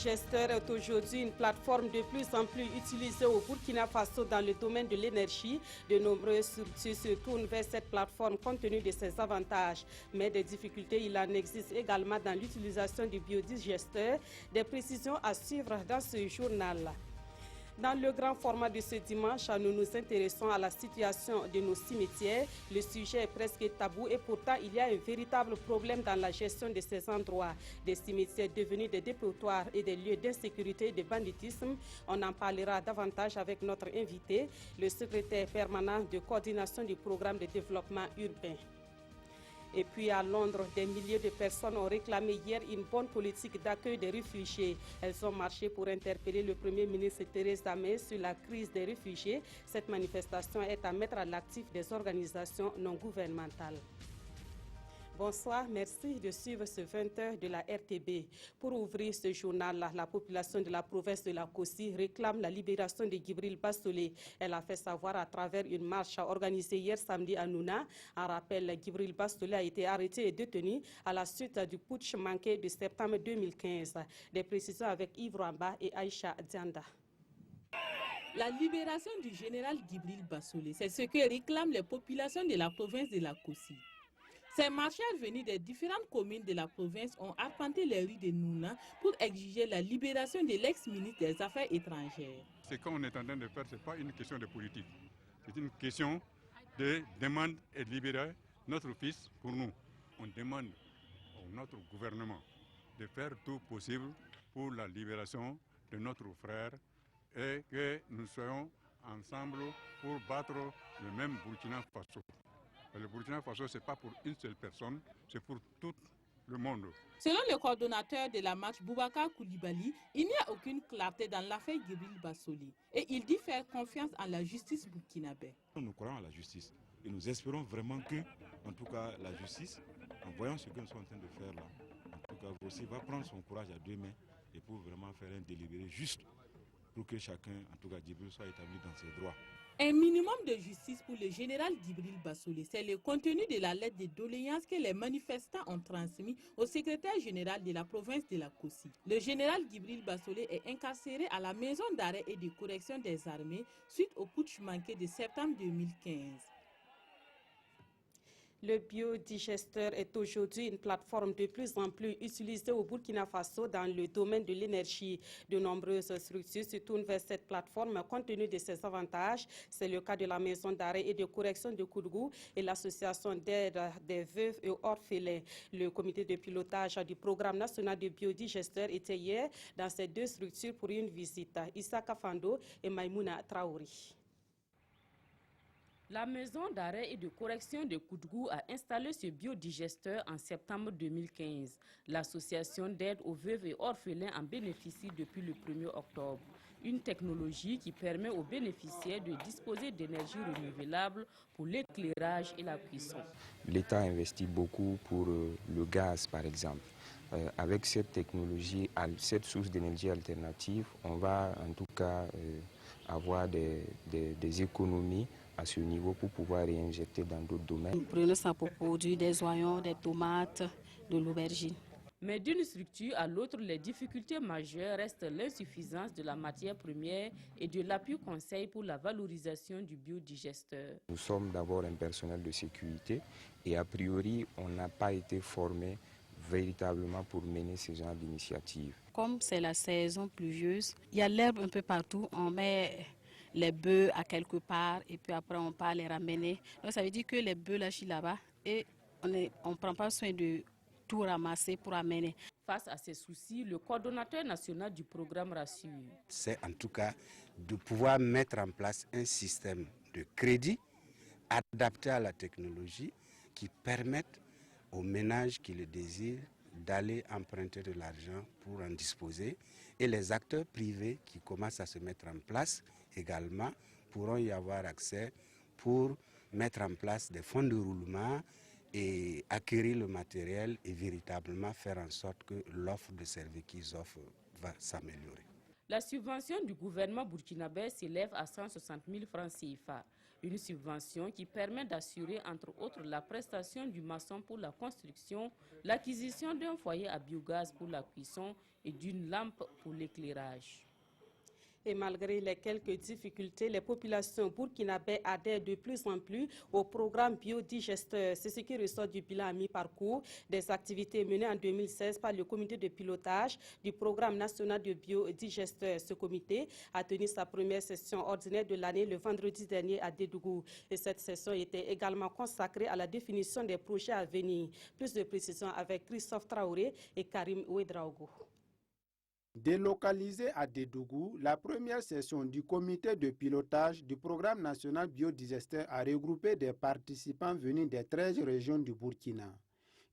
Biodigester est aujourd'hui une plateforme de plus en plus utilisée au Burkina Faso dans le domaine de l'énergie. De nombreuses structures se tournent vers cette plateforme compte tenu de ses avantages. Mais des difficultés, il en existe également dans l'utilisation du biodigester. Des précisions à suivre dans ce journal. Dans le grand format de ce dimanche, nous nous intéressons à la situation de nos cimetières. Le sujet est presque tabou et pourtant il y a un véritable problème dans la gestion de ces endroits. Des cimetières devenus des dépotoirs et des lieux d'insécurité et de banditisme. On en parlera davantage avec notre invité, le secrétaire permanent de coordination du programme de développement urbain. Et puis à Londres, des milliers de personnes ont réclamé hier une bonne politique d'accueil des réfugiés. Elles ont marché pour interpeller le Premier ministre Theresa May sur la crise des réfugiés. Cette manifestation est à mettre à l'actif des organisations non gouvernementales. Bonsoir, merci de suivre ce 20h de la RTB. Pour ouvrir ce journal, la population de la province de la Kossi réclame la libération de Djibril Bassolé. Elle a fait savoir à travers une marche organisée hier samedi à Nouna. En rappel, Djibril Bassolé a été arrêté et détenu à la suite du putsch manqué de septembre 2015. Des précisions avec Yves Ramba et Aïcha Dianda. La libération du général Djibril Bassolé, c'est ce que réclament les populations de la province de la Kossi. Ces marcheurs venus des différentes communes de la province ont arpenté les rues de Nouna pour exiger la libération de l'ex-ministre des Affaires étrangères. Ce qu'on est en train de faire, ce n'est pas une question de politique. C'est une question de demande et de libérer notre fils pour nous. On demande à notre gouvernement de faire tout possible pour la libération de notre frère et que nous soyons ensemble pour battre le même Burkina Faso. Le Burkina Faso, ce n'est pas pour une seule personne, c'est pour tout le monde. Selon le coordonnateur de la marche, Boubacar Koulibaly, il n'y a aucune clarté dans l'affaire Djibril Bassolé et il dit faire confiance en la justice burkinabé. Nous croyons à la justice et nous espérons vraiment que, en tout cas, la justice, en voyant ce que nous sommes en train de faire là, en tout cas, aussi va prendre son courage à deux mains et pour vraiment faire un délibéré juste pour que chacun, en tout cas Djibril, soit établi dans ses droits. Un minimum de justice pour le général Djibril Bassolé, c'est le contenu de la lettre de doléances que les manifestants ont transmis au secrétaire général de la province de la Kossi. Le général Djibril Bassolé est incarcéré à la maison d'arrêt et de correction des armées suite au putsch manqué de septembre 2015. Le biodigesteur est aujourd'hui une plateforme de plus en plus utilisée au Burkina Faso dans le domaine de l'énergie. De nombreuses structures se tournent vers cette plateforme compte tenu de ses avantages. C'est le cas de la maison d'arrêt et de correction de Kourgou et l'association d'aide des veuves et orphelins. Le comité de pilotage du programme national de biodigesteur était hier dans ces deux structures pour une visite. Issa Kafando et Maïmouna Traouri. La maison d'arrêt et de correction de Koudgou a installé ce biodigesteur en septembre 2015. L'association d'aide aux veuves et orphelins en bénéficie depuis le 1er octobre. Une technologie qui permet aux bénéficiaires de disposer d'énergie renouvelable pour l'éclairage et la cuisson. L'État investit beaucoup pour le gaz, par exemple. Avec cette technologie, cette source d'énergie alternative, on va en tout cas avoir des économies à ce niveau pour pouvoir réinjecter dans d'autres domaines. Nous prenons ça pour produire des oignons, des tomates, de l'aubergine. Mais d'une structure à l'autre, les difficultés majeures restent l'insuffisance de la matière première et de l'appui conseil pour la valorisation du biodigesteur. Nous sommes d'abord un personnel de sécurité et a priori, on n'a pas été formé véritablement pour mener ce genre d'initiative. Comme c'est la saison pluvieuse, il y a l'herbe un peu partout, on met les bœufs à quelque part et puis après on part les ramener. Donc ça veut dire que les bœufs lâchent là-bas et on ne prend pas soin de tout ramasser pour amener. Face à ces soucis, le coordonnateur national du programme rassure. C'est en tout cas de pouvoir mettre en place un système de crédit adapté à la technologie qui permette aux ménages qui le désirent d'aller emprunter de l'argent pour en disposer. Et les acteurs privés qui commencent à se mettre en place également pourront y avoir accès pour mettre en place des fonds de roulement et acquérir le matériel et véritablement faire en sorte que l'offre de services qu'ils offrent va s'améliorer. La subvention du gouvernement burkinabé s'élève à 160 000 francs CFA. Une subvention qui permet d'assurer entre autres la prestation du maçon pour la construction, l'acquisition d'un foyer à biogaz pour la cuisson et d'une lampe pour l'éclairage. Et malgré les quelques difficultés, les populations burkinabè adhèrent de plus en plus au programme biodigesteur. C'est ce qui ressort du bilan à mi-parcours des activités menées en 2016 par le comité de pilotage du programme national de biodigesteur. Ce comité a tenu sa première session ordinaire de l'année le vendredi dernier à Dédougou. Et cette session était également consacrée à la définition des projets à venir. Plus de précisions avec Christophe Traoré et Karim Ouedraogo. Délocalisée à Dédougou, la première session du comité de pilotage du programme national biodigesteur a regroupé des participants venus des 13 régions du Burkina.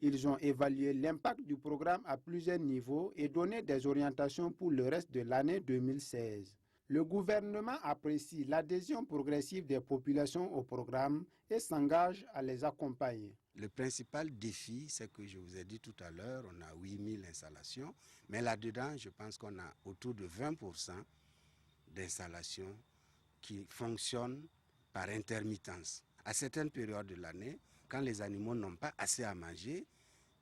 Ils ont évalué l'impact du programme à plusieurs niveaux et donné des orientations pour le reste de l'année 2016. Le gouvernement apprécie l'adhésion progressive des populations au programme et s'engage à les accompagner. Le principal défi, c'est que je vous ai dit tout à l'heure, on a 8000 installations, mais là-dedans, je pense qu'on a autour de 20% d'installations qui fonctionnent par intermittence. À certaines périodes de l'année, quand les animaux n'ont pas assez à manger,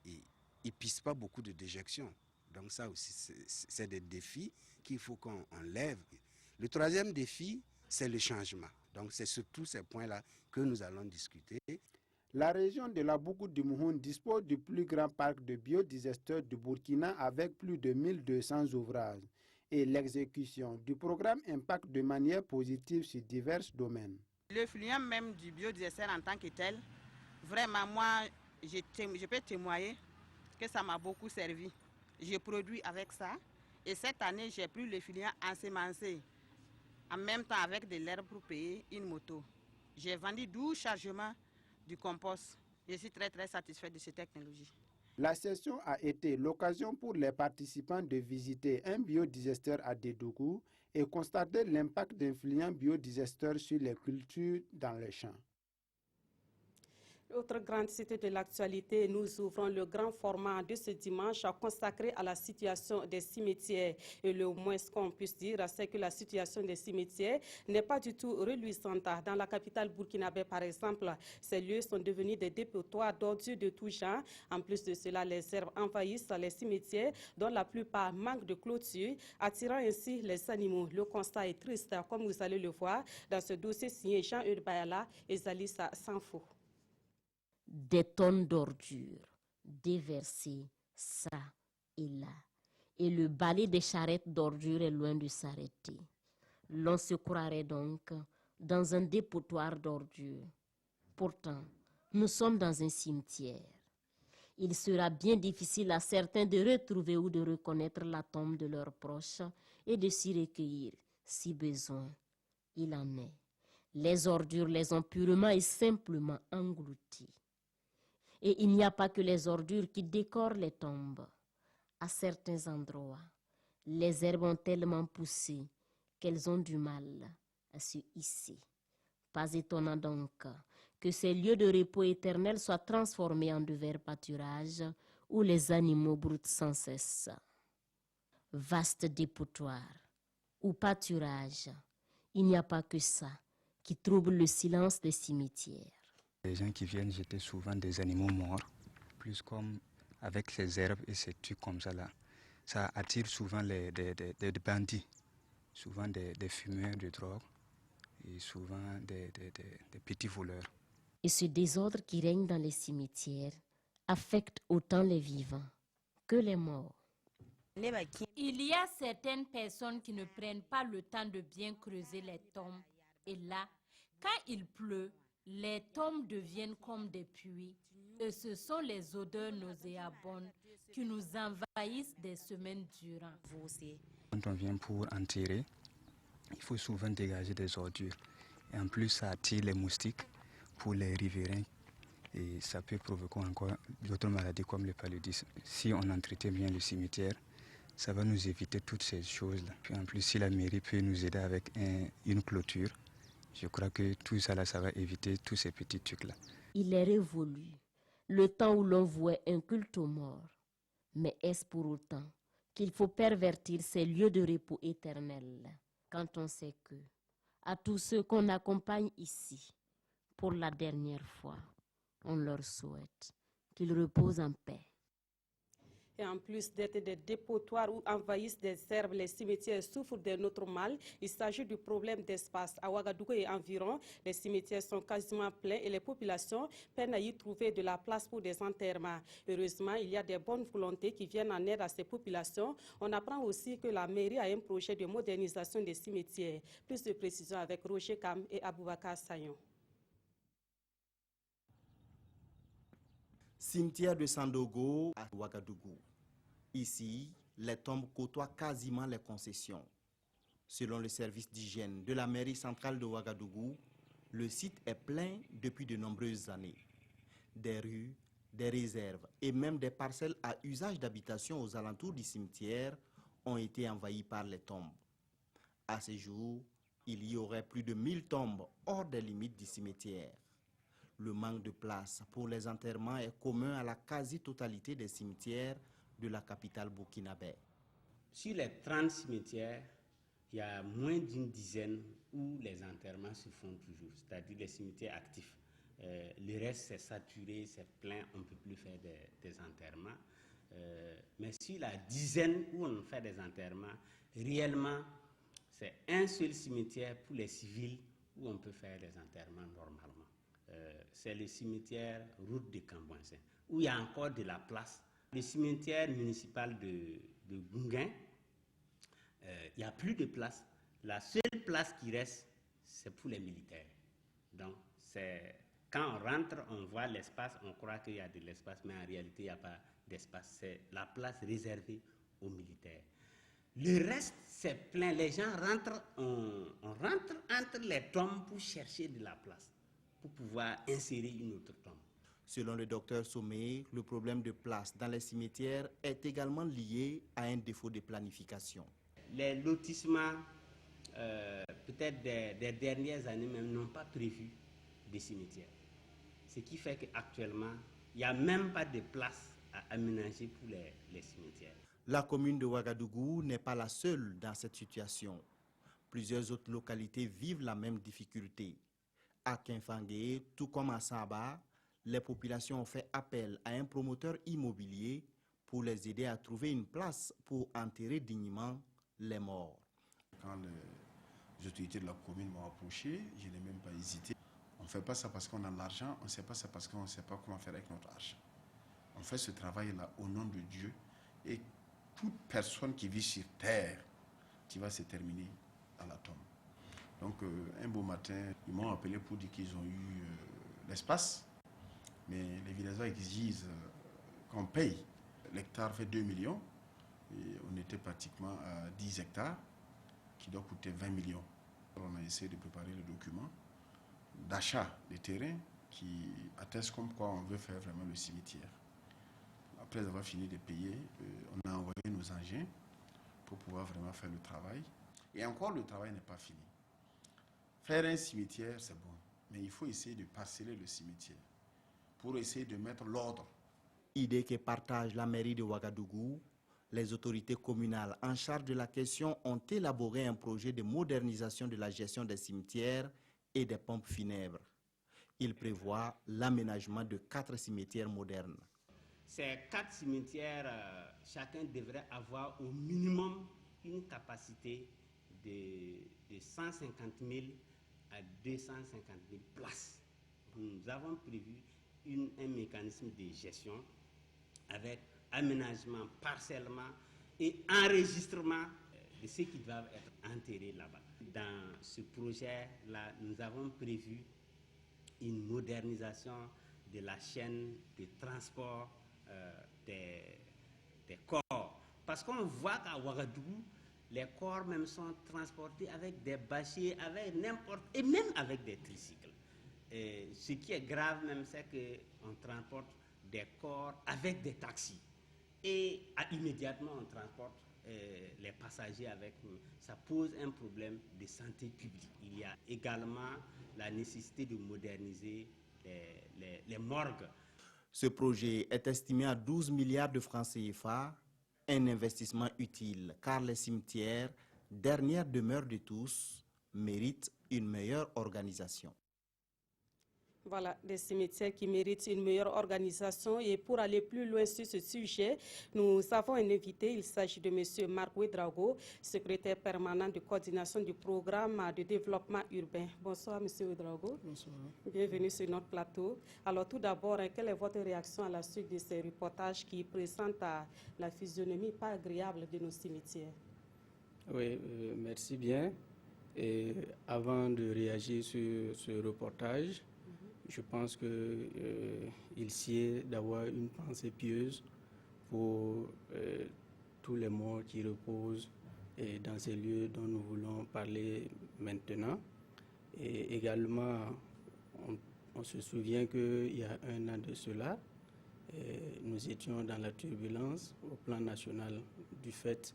ils ne pissent pas beaucoup de déjections. Donc ça aussi, c'est des défis qu'il faut qu'on lève. Le troisième défi, c'est le changement. Donc c'est sur tous ces points-là que nous allons discuter. La région de la Bougoudimoun dispose du plus grand parc de biodigesteurs du Burkina avec plus de 1200 ouvrages et l'exécution du programme impacte de manière positive sur divers domaines. Le fluent même du biodigesteur en tant que tel, vraiment moi je peux témoigner que ça m'a beaucoup servi. J'ai produit avec ça et cette année j'ai pris le fluent ensemencé en même temps avec de l'herbe pour payer une moto. J'ai vendu 12 chargements du compost. Je suis très satisfait de cette technologie. La session a été l'occasion pour les participants de visiter un biodigesteur à Dédougou et constater l'impact d'un fluent biodigesteur sur les cultures dans les champs. Autre grande cité de l'actualité, nous ouvrons le grand format de ce dimanche consacré à la situation des cimetières. Et le moins qu'on puisse dire, c'est que la situation des cimetières n'est pas du tout reluisante. Dans la capitale burkinabè, par exemple, ces lieux sont devenus des dépotoirs d'ordures de tout genre. En plus de cela, les herbes envahissent les cimetières, dont la plupart manquent de clôture, attirant ainsi les animaux. Le constat est triste, comme vous allez le voir dans ce dossier signé Jean-Eudes Bayala et Zalissa Sanfo. Des tonnes d'ordures déversées ça et là. Et le balai des charrettes d'ordures est loin de s'arrêter. L'on se croirait donc dans un dépotoir d'ordures. Pourtant, nous sommes dans un cimetière. Il sera bien difficile à certains de retrouver ou de reconnaître la tombe de leurs proches et de s'y recueillir, si besoin il en est. Les ordures les ont purement et simplement englouties. Et il n'y a pas que les ordures qui décorent les tombes. À certains endroits, les herbes ont tellement poussé qu'elles ont du mal à se hisser. Pas étonnant donc que ces lieux de repos éternel soient transformés en de verts pâturages où les animaux broutent sans cesse. Vaste dépotoir ou pâturage, il n'y a pas que ça qui trouble le silence des cimetières. Les gens qui viennent jeter souvent des animaux morts, plus comme avec ces herbes et ces trucs comme ça là. Ça attire souvent des bandits, souvent des fumeurs de drogue et souvent des petits voleurs. Et ce désordre qui règne dans les cimetières affecte autant les vivants que les morts. Il y a certaines personnes qui ne prennent pas le temps de bien creuser les tombes. Et là, quand il pleut, les tombes deviennent comme des puits. Et ce sont les odeurs nauséabondes qui nous envahissent des semaines durant. Quand on vient pour enterrer, il faut souvent dégager des ordures. Et en plus, ça attire les moustiques pour les riverains. Et ça peut provoquer encore d'autres maladies comme le paludisme. Si on entretient bien le cimetière, ça va nous éviter toutes ces choses-là. Puis en plus, si la mairie peut nous aider avec une clôture, je crois que tout ça, là, ça va éviter tous ces petits trucs-là. Il est révolu, le temps où l'on vouait un culte aux morts. Mais est-ce pour autant qu'il faut pervertir ces lieux de repos éternels quand on sait que, À tous ceux qu'on accompagne ici, pour la dernière fois, on leur souhaite qu'ils reposent en paix. Et en plus d'être des dépotoirs où envahissent des herbes, les cimetières souffrent d'un autre mal. Il s'agit du problème d'espace. À Ouagadougou et environ, les cimetières sont quasiment pleins et les populations peinent à y trouver de la place pour des enterrements. Heureusement, il y a des bonnes volontés qui viennent en aide à ces populations. On apprend aussi que la mairie a un projet de modernisation des cimetières. Plus de précisions avec Roger Kam et Aboubakar Sayon. Cimetière de Sandogo à Ouagadougou. Ici, les tombes côtoient quasiment les concessions. Selon le service d'hygiène de la mairie centrale de Ouagadougou, le site est plein depuis de nombreuses années. Des rues, des réserves et même des parcelles à usage d'habitation aux alentours du cimetière ont été envahies par les tombes. À ce jour, il y aurait plus de 1000 tombes hors des limites du cimetière. Le manque de place pour les enterrements est commun à la quasi-totalité des cimetières de la capitale burkinabé. Sur les 30 cimetières, il y a moins d'une dizaine où les enterrements se font toujours, c'est-à-dire les cimetières actifs. Le reste, c'est saturé, c'est plein, on ne peut plus faire des enterrements. Mais sur la dizaine où on fait des enterrements, réellement, c'est un seul cimetière pour les civils où on peut faire des enterrements normalement. C'est le cimetière route de Cambouansin, où il y a encore de la place. Le cimetière municipal de Gounguin, il n'y a plus de place. La seule place qui reste, c'est pour les militaires. Donc, quand on rentre, on voit l'espace, on croit qu'il y a de l'espace, mais en réalité, il n'y a pas d'espace. C'est la place réservée aux militaires. Le reste, c'est plein. Les gens rentrent, on rentre entre les tombes pour chercher de la place, pour pouvoir insérer une autre tombe. Selon le docteur Sommet, le problème de place dans les cimetières est également lié à un défaut de planification. Les lotissements, peut-être des dernières années même, n'ont pas prévu des cimetières. Ce qui fait qu'actuellement, il n'y a même pas de place à aménager pour les cimetières. La commune de Ouagadougou n'est pas la seule dans cette situation. Plusieurs autres localités vivent la même difficulté. À Kinfangué, tout comme à Saba, les populations ont fait appel à un promoteur immobilier pour les aider à trouver une place pour enterrer dignement les morts. Quand les autorités de la commune m'ont approché, je n'ai même pas hésité. On ne fait pas ça parce qu'on a de l'argent, on ne sait pas ça parce qu'on ne sait pas comment faire avec notre argent. On fait ce travail-là au nom de Dieu et toute personne qui vit sur terre qui va se terminer à la tombe. Donc un beau matin, ils m'ont appelé pour dire qu'ils ont eu l'espace, mais les villageois exigent qu'on paye. L'hectare fait 2 millions et on était pratiquement à 10 hectares qui doit coûter 20 millions. On a essayé de préparer le document d'achat des terrains qui atteste comme quoi on veut faire vraiment le cimetière. Après avoir fini de payer, on a envoyé nos engins pour pouvoir vraiment faire le travail. Et encore, le travail n'est pas fini. Faire un cimetière, c'est bon, mais il faut essayer de parceller le cimetière pour essayer de mettre l'ordre. Idée que partage la mairie de Ouagadougou, les autorités communales en charge de la question ont élaboré un projet de modernisation de la gestion des cimetières et des pompes funèbres. Il prévoit l'aménagement de 4 cimetières modernes. Ces 4 cimetières, chacun devrait avoir au minimum une capacité de 150 000 à 250 000 places. Nous avons prévu un mécanisme de gestion avec aménagement, parcellement et enregistrement de ceux qui doivent être enterrés là-bas. Dans ce projet-là, nous avons prévu une modernisation de la chaîne de transport des corps. Parce qu'on voit qu'à Ouagadougou, les corps même sont transportés avec des bâchers, avec n'importe, et même avec des tricycles. Et ce qui est grave même, c'est qu'on transporte des corps avec des taxis. Et immédiatement, on transporte les passagers avec nous. Ça pose un problème de santé publique. Il y a également la nécessité de moderniser les morgues. Ce projet est estimé à 12 milliards de francs CFA, un investissement utile car les cimetières, dernière demeure de tous, méritent une meilleure organisation. Voilà, des cimetières qui méritent une meilleure organisation. Et pour aller plus loin sur ce sujet, nous avons un invité. Il s'agit de M. Marc Ouedraogo, secrétaire permanent de coordination du programme de développement urbain. Bonsoir, M. Ouedraogo. Bonsoir. Bienvenue sur notre plateau. Alors, tout d'abord, quelle est votre réaction à la suite de ces reportages qui présentent la physionomie pas agréable de nos cimetières? Oui, merci bien. Et avant de réagir sur ce reportage, je pense qu'il sied d'avoir une pensée pieuse pour tous les morts qui reposent dans ces lieux dont nous voulons parler maintenant. Et également, on se souvient qu'il y a un an de cela, nous étions dans la turbulence au plan national du fait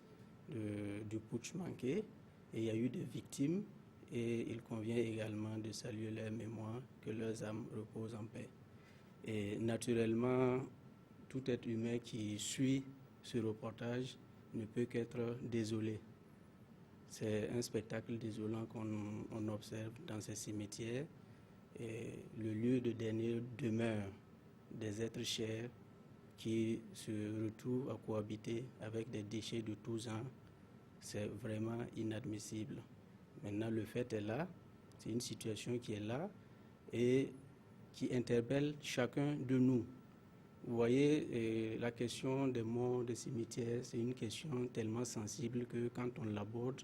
du putsch manqué, et il y a eu des victimes. Et il convient également de saluer leur mémoire, que leurs âmes reposent en paix. Et naturellement, tout être humain qui suit ce reportage ne peut qu'être désolé. C'est un spectacle désolant qu'on observe dans ces cimetières. Et le lieu de dernière demeure des êtres chers qui se retrouvent à cohabiter avec des déchets de tous genres, c'est vraiment inadmissible. Maintenant, le fait est là, c'est une situation qui est là et qui interpelle chacun de nous. Vous voyez, la question des morts des cimetières, c'est une question tellement sensible que quand on l'aborde,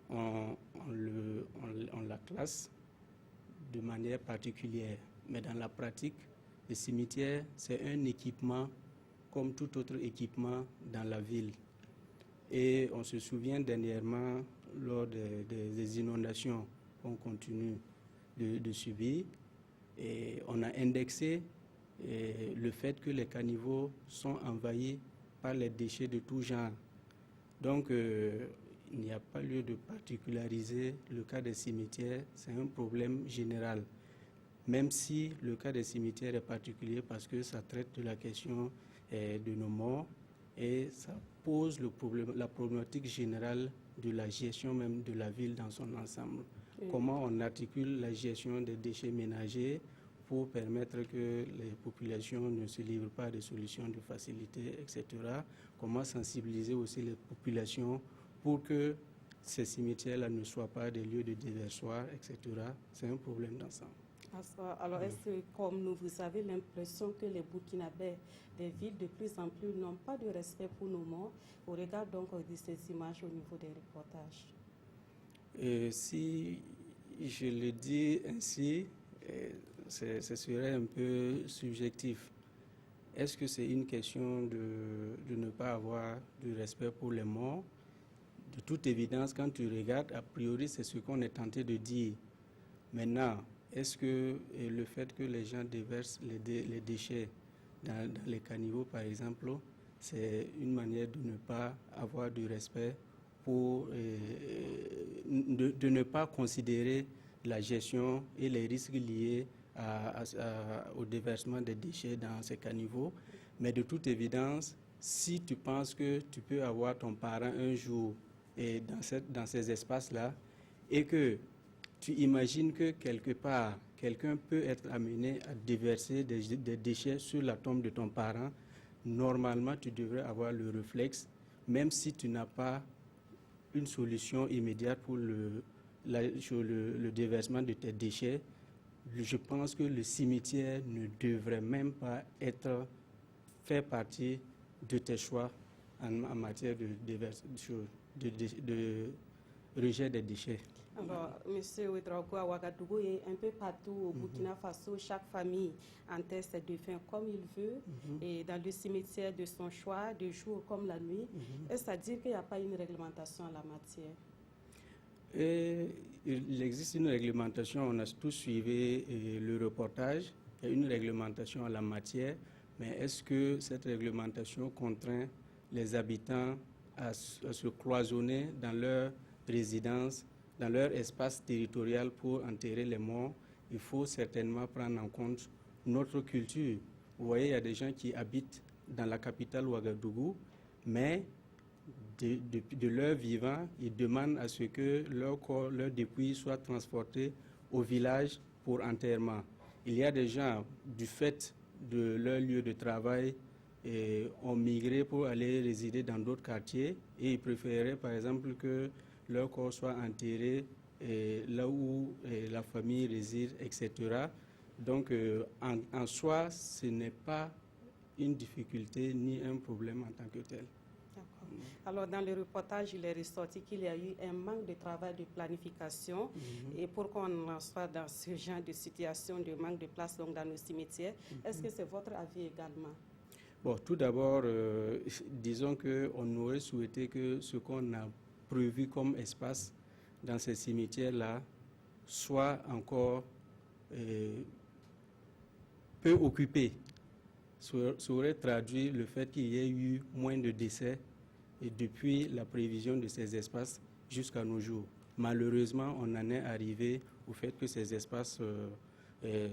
on la classe de manière particulière. Mais dans la pratique, le cimetière, c'est un équipement comme tout autre équipement dans la ville. Et on se souvient dernièrement, lors des inondations qu'on continue de subir, et on a indexé le fait que les caniveaux sont envahis par les déchets de tout genre. Donc, il n'y a pas lieu de particulariser le cas des cimetières, c'est un problème général. Même si le cas des cimetières est particulier parce que ça traite de la question de nos morts et ça pose la problématique générale de la gestion même de la ville dans son ensemble. Comment on articule la gestion des déchets ménagers pour permettre que les populations ne se livrent pas à des solutions de facilité, etc. Comment sensibiliser aussi les populations pour que ces cimetières-là ne soient pas des lieux de déversoir, etc. C'est un problème d'ensemble. Alors, est-ce que, comme nous, vous avez l'impression que les Burkinabés des villes de plus en plus n'ont pas de respect pour nos morts au regard donc de ces images au niveau des reportages? Si je le dis ainsi, ce serait un peu subjectif. Est-ce que c'est une question de ne pas avoir de respect pour les morts? De toute évidence, quand tu regardes, a priori, c'est ce qu'on est tenté de dire. Maintenant, est-ce que le fait que les gens déversent les déchets dans les caniveaux, par exemple, c'est une manière de ne pas avoir de respect pour de ne pas considérer la gestion et les risques liés au déversement des déchets dans ces caniveaux? Mais de toute évidence, si tu penses que tu peux avoir ton parent un jour dans ces espaces-là et que tu imagines que quelque part, quelqu'un peut être amené à déverser des déchets sur la tombe de ton parent, normalement, tu devrais avoir le réflexe, même si tu n'as pas une solution immédiate pour le déversement de tes déchets. Je pense que le cimetière ne devrait même pas faire partie de tes choix en matière de rejet des déchets. Alors, M. Ouedraogo, à Ouagadougou et un peu partout au Burkina Faso, chaque famille enterre ses défunts comme il veut et dans le cimetière de son choix, de jour comme la nuit. Est-ce à dire qu'il n'y a pas une réglementation en la matière? Il existe une réglementation, on a tous suivi le reportage, il y a une réglementation en la matière, mais est-ce que cette réglementation contraint les habitants à se cloisonner dans leur résidence, dans leur espace territorial pour enterrer les morts? Il faut certainement prendre en compte notre culture. Vous voyez, il y a des gens qui habitent dans la capitale Ouagadougou, mais de leur vivant, ils demandent à ce que leur corps, leur dépouille soient transportés au village pour enterrement. Il y a des gens, du fait de leur lieu de travail, ont migré pour aller résider dans d'autres quartiers et ils préféraient par exemple que leur corps soit enterré là où la famille réside, etc. Donc en soi, ce n'est pas une difficulté ni un problème en tant que tel. Alors, dans le reportage, il est ressorti qu'il y a eu un manque de travail de planification. Et pourquoi on en soit dans ce genre de situation de manque de place donc, dans nos cimetières, est-ce que c'est votre avis également? Bon, tout d'abord, disons qu'on aurait souhaité que ce qu'on a prévu comme espace dans ces cimetières-là soit encore peu occupé. Ça aurait traduit le fait qu'il y ait eu moins de décès et depuis la prévision de ces espaces jusqu'à nos jours. Malheureusement, on en est arrivé au fait que ces espaces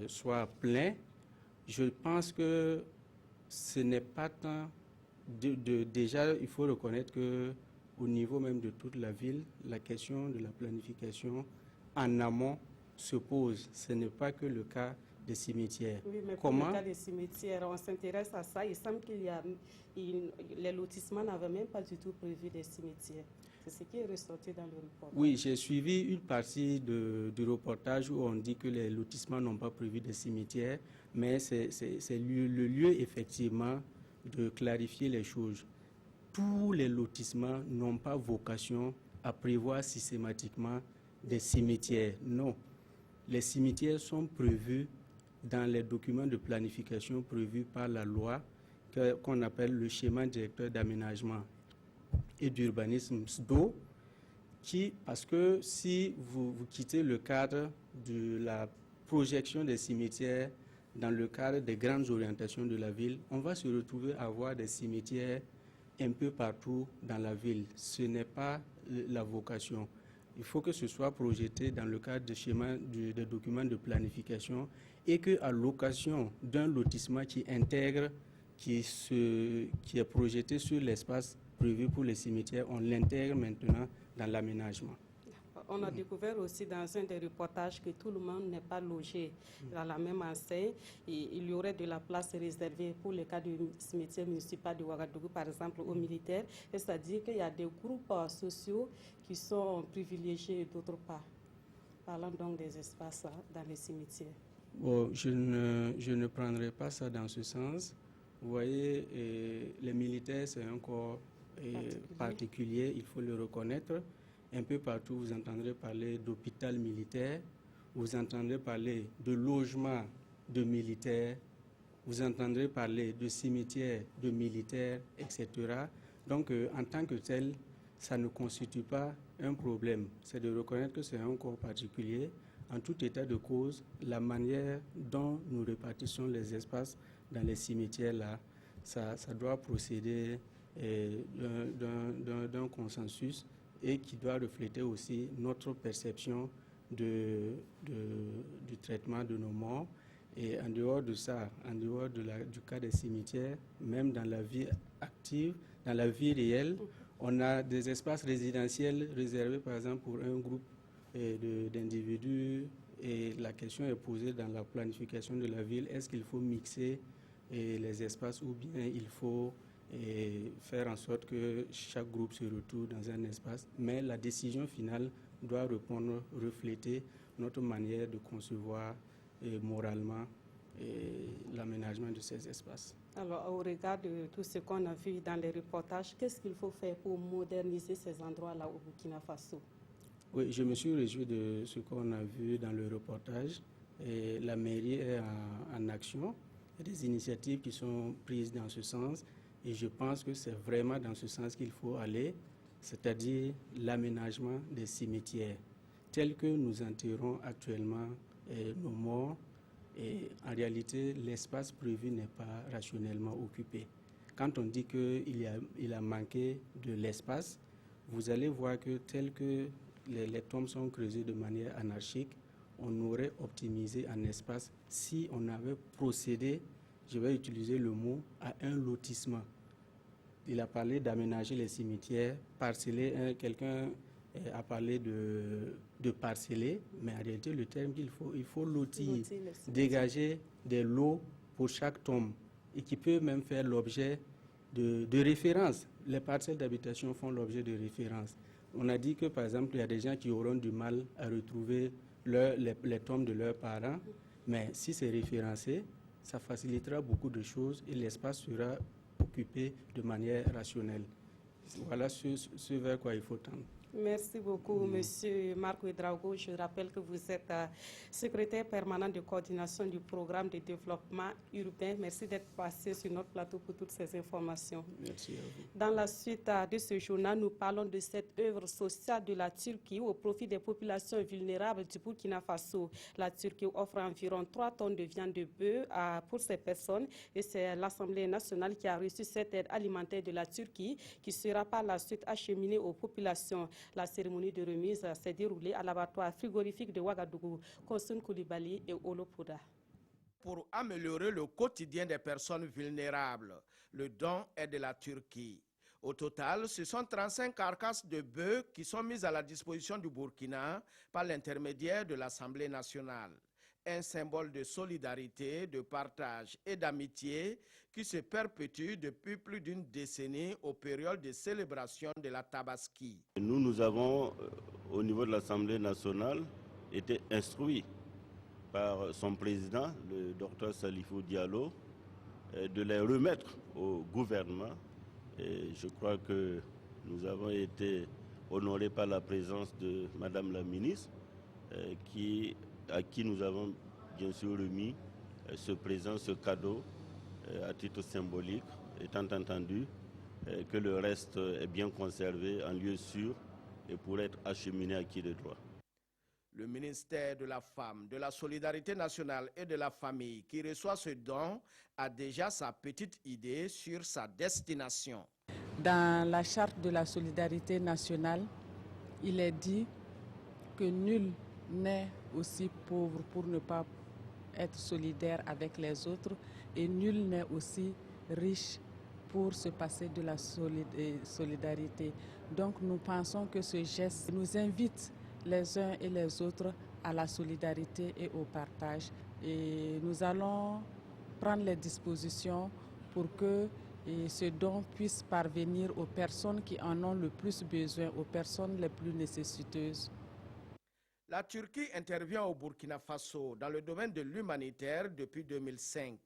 soient pleins. Je pense que ce n'est pas tant... déjà, il faut reconnaître qu'au niveau même de toute la ville, la question de la planification en amont se pose. Ce n'est pas que le cas des cimetières. Oui, mais pour le cas des cimetières, on s'intéresse à ça. Il semble qu'il y a... les lotissements n'avaient même pas du tout prévu des cimetières. C'est ce qui est ressorti dans le reportage. Oui, j'ai suivi une partie du reportage où on dit que les lotissements n'ont pas prévu des cimetières, mais c'est le lieu, effectivement, de clarifier les choses. Tous les lotissements n'ont pas vocation à prévoir systématiquement des cimetières. Non. Les cimetières sont prévus dans les documents de planification prévus par la loi qu'on appelle le schéma directeur d'aménagement et d'urbanisme SDO, parce que si vous quittez le cadre de la projection des cimetières dans le cadre des grandes orientations de la ville, on va se retrouver à avoir des cimetières un peu partout dans la ville. Ce n'est pas la vocation. Il faut que ce soit projeté dans le cadre des documents de planification et qu'à l'occasion d'un lotissement qui intègre, qui est projeté sur l'espace prévu pour les cimetières, on l'intègre maintenant dans l'aménagement. On a découvert aussi dans un des reportages que tout le monde n'est pas logé dans la même enseigne. Et il y aurait de la place réservée pour le cas du cimetière municipal de Ouagadougou, par exemple, aux militaires. C'est-à-dire qu'il y a des groupes sociaux qui sont privilégiés et d'autres pas. Parlant donc des espaces dans les cimetières. Bon, je ne prendrai pas ça dans ce sens. Vous voyez, les militaires, c'est un corps particulier, il faut le reconnaître. Un peu partout, vous entendrez parler d'hôpital militaire, vous entendrez parler de logement de militaires, vous entendrez parler de cimetières de militaires, etc. Donc, en tant que tel, ça ne constitue pas un problème. C'est de reconnaître que c'est un corps particulier. En tout état de cause, la manière dont nous répartissons les espaces dans les cimetières, là, ça doit procéder d'un consensus et qui doit refléter aussi notre perception du traitement de nos morts. Et en dehors de ça, en dehors du cas des cimetières, même dans la vie active, dans la vie réelle, on a des espaces résidentiels réservés par exemple pour un groupe d'individus et la question est posée dans la planification de la ville, est-ce qu'il faut mixer les espaces ou bien il faut faire en sorte que chaque groupe se retrouve dans un espace, mais la décision finale doit refléter notre manière de concevoir moralement l'aménagement de ces espaces. Alors, au regard de tout ce qu'on a vu dans les reportages, qu'est-ce qu'il faut faire pour moderniser ces endroits-là au Burkina Faso? Oui, je me suis réjoui de ce qu'on a vu dans le reportage. Et la mairie est en action. Il y a des initiatives qui sont prises dans ce sens. Et je pense que c'est vraiment dans ce sens qu'il faut aller, c'est-à-dire l'aménagement des cimetières, tel que nous enterrons actuellement nos morts. Et en réalité, l'espace prévu n'est pas rationnellement occupé. Quand on dit qu'il a manqué de l'espace, vous allez voir que tel que les tombes sont creusées de manière anarchique, on aurait optimisé un espace si on avait procédé, je vais utiliser le mot, à un lotissement. il a parlé d'aménager les cimetières, parceller. Quelqu'un a parlé de parceller, mais en réalité, le terme il faut lotir, dégager des lots pour chaque tombe et qui peut même faire l'objet de références. Les parcelles d'habitation font l'objet de références. On a dit que, par exemple, il y a des gens qui auront du mal à retrouver les tombes de leurs parents, mais si c'est référencé, ça facilitera beaucoup de choses et l'espace sera occupé de manière rationnelle. Voilà ce vers quoi il faut tendre. Merci beaucoup, Monsieur Marc Ouedraogo. Je rappelle que vous êtes secrétaire permanent de coordination du programme de développement urbain. Merci d'être passé sur notre plateau pour toutes ces informations. Merci à vous. Dans la suite de ce journal, nous parlons de cette œuvre sociale de la Turquie au profit des populations vulnérables du Burkina Faso. La Turquie offre environ 3 tonnes de viande de bœuf pour ces personnes et c'est l'Assemblée nationale qui a reçu cette aide alimentaire de la Turquie qui sera par la suite acheminée aux populations. La cérémonie de remise s'est déroulée à l'abattoir frigorifique de Ouagadougou, Kosun Koulibaly et Olopoda. Pour améliorer le quotidien des personnes vulnérables, le don est de la Turquie. Au total, ce sont 35 carcasses de bœufs qui sont mises à la disposition du Burkina par l'intermédiaire de l'Assemblée nationale. Un symbole de solidarité, de partage et d'amitié qui se perpétue depuis plus d'une décennie aux périodes de célébration de la Tabaski. Nous avons, au niveau de l'Assemblée nationale, été instruits par son président, le Dr Salifou Diallo, de les remettre au gouvernement. Et je crois que nous avons été honorés par la présence de Madame la ministre, à qui nous avons bien sûr remis ce présent, ce cadeau à titre symbolique, étant entendu que le reste est bien conservé en lieu sûr et pour être acheminé à qui de droit. Le ministère de la Femme, de la Solidarité nationale et de la Famille qui reçoit ce don a déjà sa petite idée sur sa destination. Dans la charte de la solidarité nationale, il est dit que nul n'est aussi pauvre pour ne pas être solidaire avec les autres et nul n'est aussi riche pour se passer de la solidarité. Donc nous pensons que ce geste nous invite les uns et les autres à la solidarité et au partage. Et nous allons prendre les dispositions pour que ce don puisse parvenir aux personnes qui en ont le plus besoin, aux personnes les plus nécessiteuses. La Turquie intervient au Burkina Faso dans le domaine de l'humanitaire depuis 2005.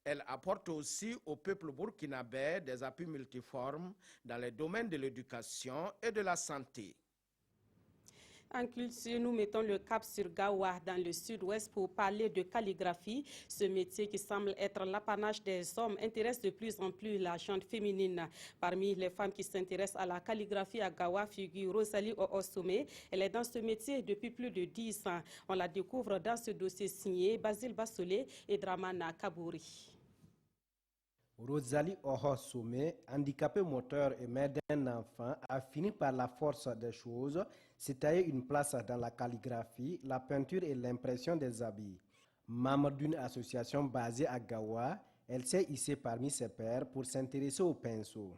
Elle apporte aussi au peuple burkinabé des appuis multiformes dans les domaines de l'éducation et de la santé. En culture, nous mettons le cap sur Gawa, dans le sud-ouest, pour parler de calligraphie. Ce métier qui semble être l'apanage des hommes intéresse de plus en plus la gente féminine. Parmi les femmes qui s'intéressent à la calligraphie à Gawa figure Rosalie Osome. Elle est dans ce métier depuis plus de 10 ans. On la découvre dans ce dossier signé Basile Bassolé et Dramana Kabouri. Rosalie Osome, handicapée moteur et mère d'un enfant, a fini par la force des choses s'est taillé une place dans la calligraphie, la peinture et l'impression des habits. Membre d'une association basée à Gawa, elle s'est hissée parmi ses pairs pour s'intéresser au pinceau.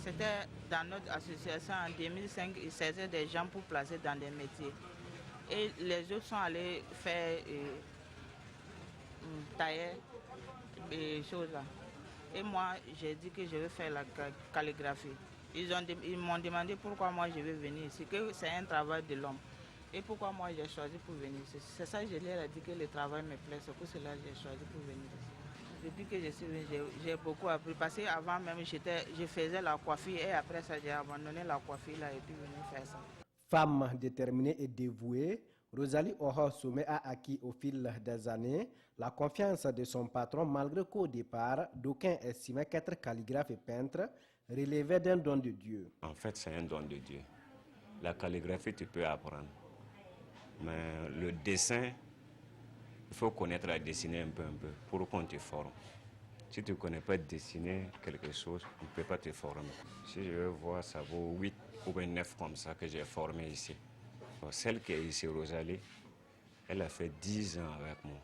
C'était dans notre association en 2005, ils cherchaient des gens pour placer dans des métiers. Et les autres sont allés faire tailler des choses là. Et moi, j'ai dit que je vais faire la calligraphie. Ils m'ont demandé pourquoi moi je veux venir ici, que c'est un travail de l'homme. Et pourquoi moi j'ai choisi pour venir ici. C'est ça que je leur ai dit que le travail me plaît, c'est pour cela que j'ai choisi pour venir ici. Depuis que je suis venue, j'ai beaucoup appris. Parce qu'avant même, je faisais la coiffure et après ça, j'ai abandonné la coiffure là et puis venu faire ça. Femme déterminée et dévouée, Rosalie Osome a acquis au fil des années la confiance de son patron malgré qu'au départ, d'aucuns estimaient qu'être calligraphe et peintre relevait d'un don de Dieu. En fait, c'est un don de Dieu. La calligraphie, tu peux apprendre. Mais le dessin, il faut connaître la dessiner un peu pour qu'on te forme. Si tu ne connais pas dessiner quelque chose, tu ne peux pas te former. Si je veux voir, ça vaut 8 ou 9 comme ça que j'ai formé ici. Celle qui est ici, Rosalie, elle a fait 10 ans avec moi.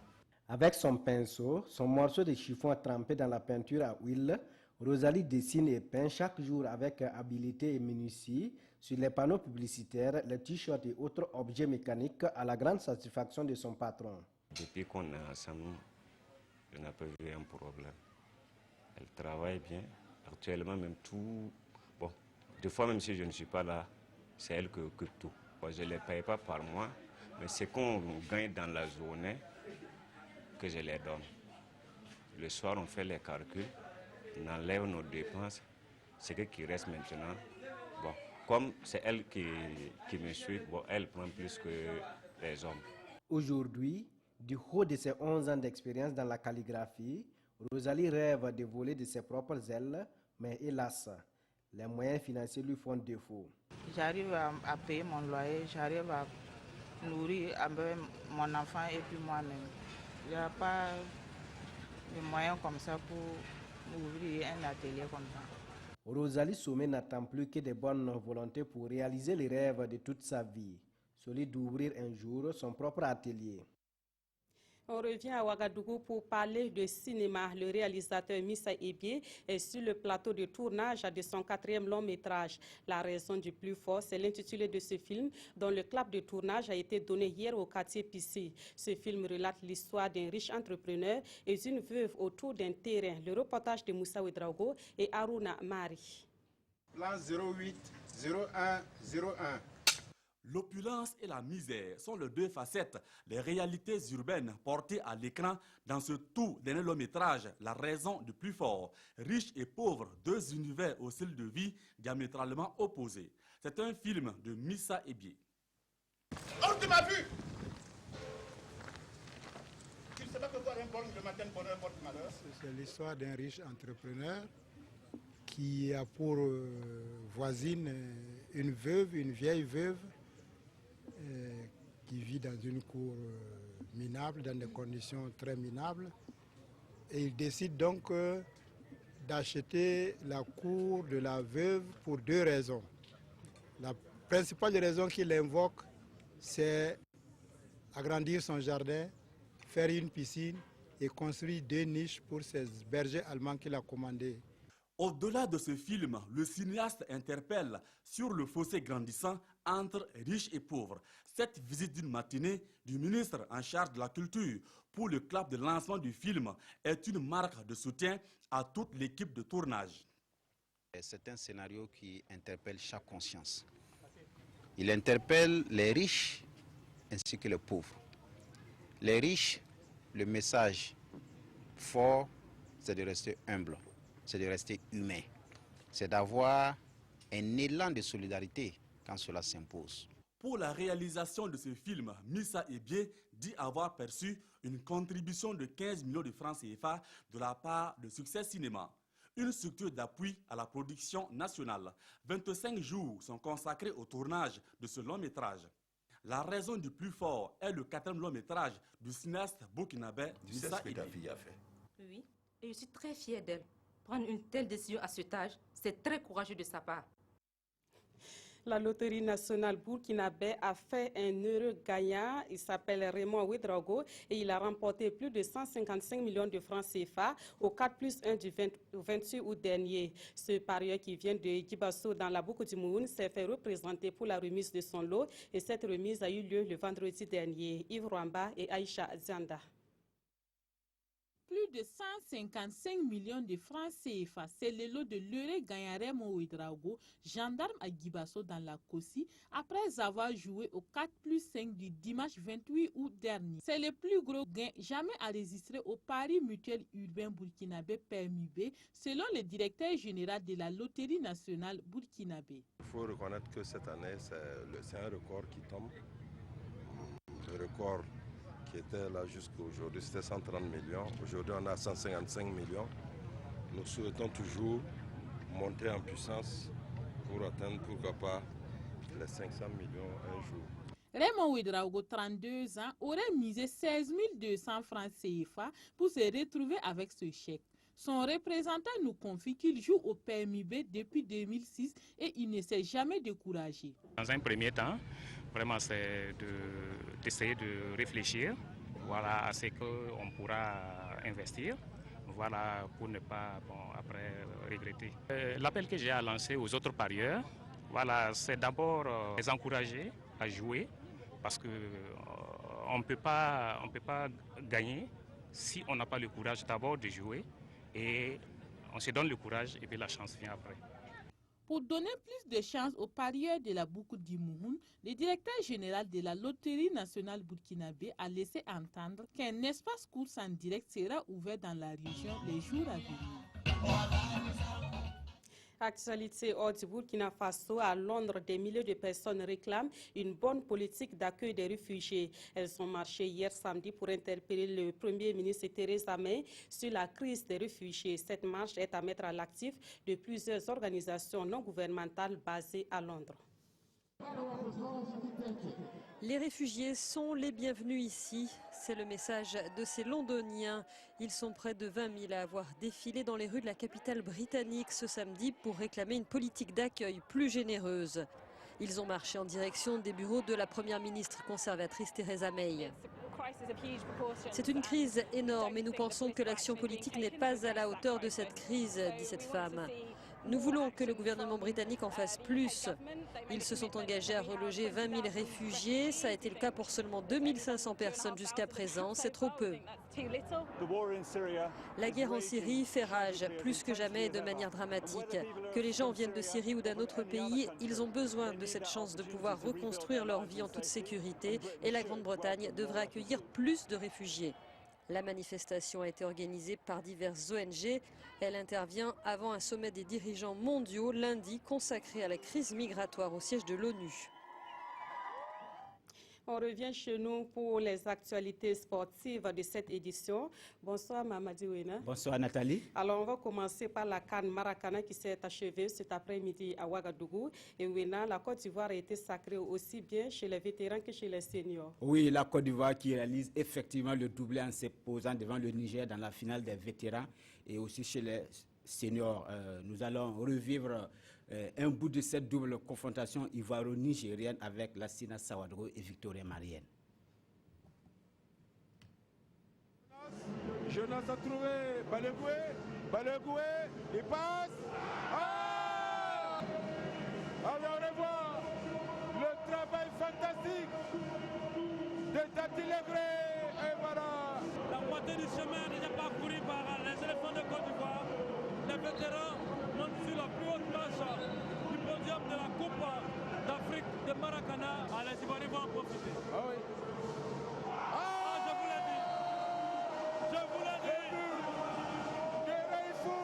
Avec son pinceau, son morceau de chiffon trempé dans la peinture à huile, Rosalie dessine et peint chaque jour avec habileté et minutie sur les panneaux publicitaires, les t-shirts et autres objets mécaniques à la grande satisfaction de son patron. Depuis qu'on est ensemble, je n'ai pas vu un problème. Elle travaille bien. Actuellement, même tout... Bon, des fois, même si je ne suis pas là, c'est elle qui occupe tout. Bon, je ne les paye pas par mois, mais c'est qu'on gagne dans la journée que je les donne. Le soir, on fait les calculs, on enlève nos dépenses. Ce qui reste maintenant, bon, comme c'est elle qui me suit, bon, elle prend plus que les hommes. Aujourd'hui, du haut de ses 11 ans d'expérience dans la calligraphie, Rosalie rêve de voler de ses propres ailes, mais hélas, les moyens financiers lui font défaut. J'arrive à payer mon loyer, j'arrive à nourrir mon enfant et puis moi-même. Il n'y a pas de moyens comme ça pour ouvrir un atelier comme ça. Rosalie Somé n'attend plus que de bonnes volontés pour réaliser les rêves de toute sa vie, celui d'ouvrir un jour son propre atelier. On revient à Ouagadougou pour parler de cinéma. Le réalisateur Missa Ebié est sur le plateau de tournage de son 4e long métrage. La raison du plus fort, c'est l'intitulé de ce film, dont le clap de tournage a été donné hier au quartier Pissé. Ce film relate l'histoire d'un riche entrepreneur et d'une veuve autour d'un terrain. Le reportage de Moussa Ouedraogo et Aruna Mari. Plan 08 01 01. L'opulence et la misère sont les deux facettes des réalités urbaines portées à l'écran dans ce tout dernier long métrage, La raison du plus fort. Riches et pauvres, deux univers au style de vie diamétralement opposés. C'est un film de Missa Ebié. Hors de ma vue! Tu ne sais pas que voir un bon le matin pour un porte malheur? C'est l'histoire d'un riche entrepreneur qui a pour voisine une veuve, une vieille veuve, qui vit dans une cour minable, dans des conditions très minables. Et il décide donc d'acheter la cour de la veuve pour deux raisons. La principale raison qu'il invoque, c'est agrandir son jardin, faire une piscine et construire 2 niches pour ses bergers allemands qu'il a commandés. Au-delà de ce film, le cinéaste interpelle sur le fossé grandissant entre riches et pauvres. Cette visite d'une matinée du ministre en charge de la culture pour le clap de lancement du film est une marque de soutien à toute l'équipe de tournage. C'est un scénario qui interpelle chaque conscience. Il interpelle les riches ainsi que les pauvres. Les riches, le message fort, c'est de rester humble. C'est de rester humain, c'est d'avoir un élan de solidarité quand cela s'impose. Pour la réalisation de ce film, Missa Ebié dit avoir perçu une contribution de 15 millions de francs CFA de la part de Succès Cinéma, une structure d'appui à la production nationale. 25 jours sont consacrés au tournage de ce long métrage. La raison du plus fort est le 4e long métrage du cinéaste burkinabé Missa Ebié. Tu sais ce que ta fille a fait? Oui, et je suis très fière d'elle. Prendre une telle décision à cet âge, c'est très courageux de sa part. La loterie nationale burkinabé a fait un heureux gagnant. Il s'appelle Raymond Ouedraogo et il a remporté plus de 155 millions de francs CFA au 4+1 du 28 août dernier. Ce parieur qui vient de Gibasso dans la Boukou du Moun s'est fait représenter pour la remise de son lot et cette remise a eu lieu le vendredi dernier. Yves Rwamba et Aïcha Zianda. Plus de 155 millions de francs CFA, c'est le lot de l'heureux gagnant Raymond Ouedraogo, gendarme à Gibasso dans la Kossi, après avoir joué au 4+5 du dimanche 28 août dernier. C'est le plus gros gain jamais enregistré au Paris mutuel urbain burkinabé PMUB, selon le directeur général de la loterie nationale burkinabé. Il faut reconnaître que cette année, c'est un record qui tombe. Le record qui était là jusqu'aujourd'hui, c'était 130 millions. Aujourd'hui, on a 155 millions. Nous souhaitons toujours monter en puissance pour atteindre, pourquoi pas, les 500 millions un jour. Raymond Ouedraogo, 32 ans, aurait misé 16 200 francs CFA pour se retrouver avec ce chèque. Son représentant nous confie qu'il joue au PMUB depuis 2006 et il ne s'est jamais découragé. Dans un premier temps, vraiment, c'est d'essayer de réfléchir, voilà, à ce qu'on pourra investir, voilà, pour ne pas après regretter. L'appel que j'ai à lancer aux autres parieurs, voilà, c'est d'abord les encourager à jouer parce que on ne peut pas gagner si on n'a pas le courage d'abord de jouer et on se donne le courage et puis la chance vient après. Pour donner plus de chance aux parieurs de la Boukou d'Imoun, le directeur général de la Loterie nationale burkinabé a laissé entendre qu'un espace course en direct sera ouvert dans la région les jours à venir. Actualité hors du Burkina Faso, à Londres, des milliers de personnes réclament une bonne politique d'accueil des réfugiés. Elles ont marché hier samedi pour interpeller le Premier ministre Theresa May sur la crise des réfugiés. Cette marche est à mettre à l'actif de plusieurs organisations non gouvernementales basées à Londres. Les réfugiés sont les bienvenus ici. C'est le message de ces Londoniens. Ils sont près de 20 000 à avoir défilé dans les rues de la capitale britannique ce samedi pour réclamer une politique d'accueil plus généreuse. Ils ont marché en direction des bureaux de la première ministre conservatrice Theresa May. C'est une crise énorme et nous pensons que l'action politique n'est pas à la hauteur de cette crise, dit cette femme. Nous voulons que le gouvernement britannique en fasse plus. Ils se sont engagés à reloger 20 000 réfugiés. Ça a été le cas pour seulement 2500 personnes jusqu'à présent. C'est trop peu. La guerre en Syrie fait rage, plus que jamais et de manière dramatique. Que les gens viennent de Syrie ou d'un autre pays, ils ont besoin de cette chance de pouvoir reconstruire leur vie en toute sécurité et la Grande-Bretagne devrait accueillir plus de réfugiés. La manifestation a été organisée par diverses ONG. Elle intervient avant un sommet des dirigeants mondiaux lundi consacré à la crise migratoire au siège de l'ONU. On revient chez nous pour les actualités sportives de cette édition. Bonsoir Mamadi Ouena. Bonsoir Nathalie. Alors on va commencer par la CAN Maracana qui s'est achevée cet après-midi à Ouagadougou. Et Ouena, la Côte d'Ivoire a été sacrée aussi bien chez les vétérans que chez les seniors. Oui, la Côte d'Ivoire qui réalise effectivement le doublé en se posant devant le Niger dans la finale des vétérans et aussi chez les seniors. Nous allons revivre un bout de cette double confrontation ivoiro-nigérienne avec la Sina Sawadro et Victoria Marienne. Jonas a trouvé Balegoué, il passe. Ah! Allez, on revoit le travail fantastique de Tati Legré. Et voilà. La moitié du chemin est déjà parcouru par les éléphants de Côte d'Ivoire. Les vétérans montent sur la plus haute marche du podium de la Coupe d'Afrique de Maracana. Les Ivoiriens vont en profiter. Ah oui. Ah, je vous l'ai dit. Je vous l'ai dit. De Reifou.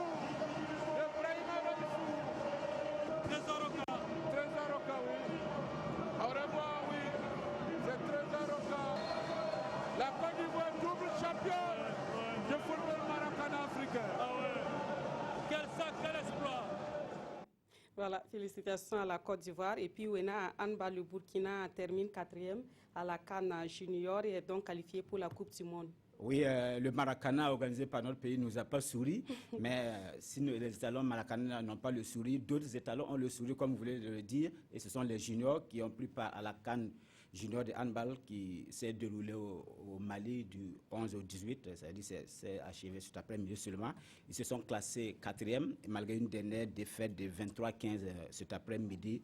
De Brahima Reifou. Trésoroka, oui. Au revoir, oui. C'est Trésoroka. La Côte d'Ivoire double championne de football Maracana africain. Ah ouais. Quel sac, quel exploit. Voilà, félicitations à la Côte d'Ivoire. Et puis, Ouena, Anba, le Burkina termine 4e à la CAN Junior et est donc qualifié pour la Coupe du Monde. Oui, le Maracana organisé par notre pays ne nous a pas souri, mais si les étalons Maracana n'ont pas le sourire, d'autres étalons ont le sourire, comme vous voulez le dire, et ce sont les juniors qui ont pris part à la CAN Junior de handball qui s'est déroulé au Mali du 11 au 18, c'est-à-dire c'est achevé cet après-midi seulement. Ils se sont classés 4e, malgré une dernière défaite de 23-15 cet après-midi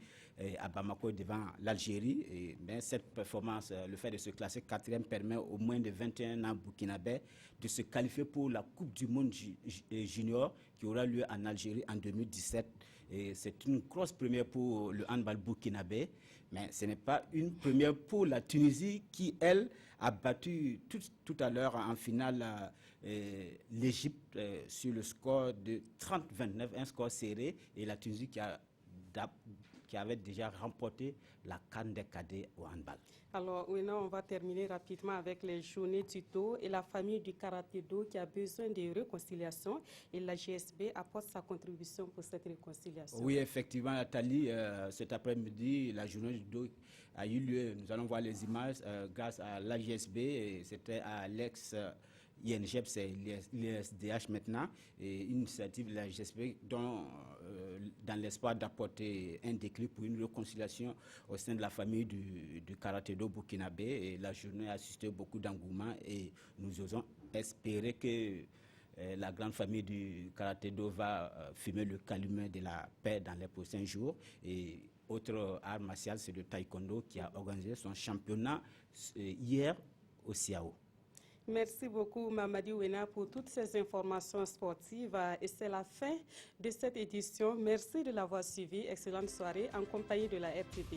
à Bamako devant l'Algérie. Mais cette performance, le fait de se classer 4e permet au moins de 21 ans burkinabés de se qualifier pour la Coupe du Monde junior qui aura lieu en Algérie en 2017. Et c'est une grosse première pour le handball burkinabé. Mais ce n'est pas une première pour la Tunisie qui, elle, a battu tout à l'heure en finale l'Égypte sur le score de 30-29, un score serré. Et la Tunisie qui avait déjà remporté la CAN des cadets au handball. Alors, oui, on va terminer rapidement avec les journées tuto et la famille du karaté-do qui a besoin de réconciliation et la GSB apporte sa contribution pour cette réconciliation. Oui, effectivement, Nathalie, cet après-midi, la journée du do a eu lieu. Nous allons voir les images grâce à la GSB. C'était à l'ex-INGEP, c'est l'ISDH maintenant, et une initiative de la GSB dont, dans l'espoir d'apporter un déclic pour une réconciliation au sein de la famille du karaté-do burkinabé. Et la journée a suscité beaucoup d'engouement et nous osons espérer que la grande famille du karaté-do va fumer le calumet de la paix dans les prochains jours. Et autre art martial, c'est le taekwondo qui a organisé son championnat hier au Siao. Merci beaucoup Mamadi Ouena pour toutes ces informations sportives et c'est la fin de cette édition. Merci de l'avoir suivi. Excellente soirée en compagnie de la RTP.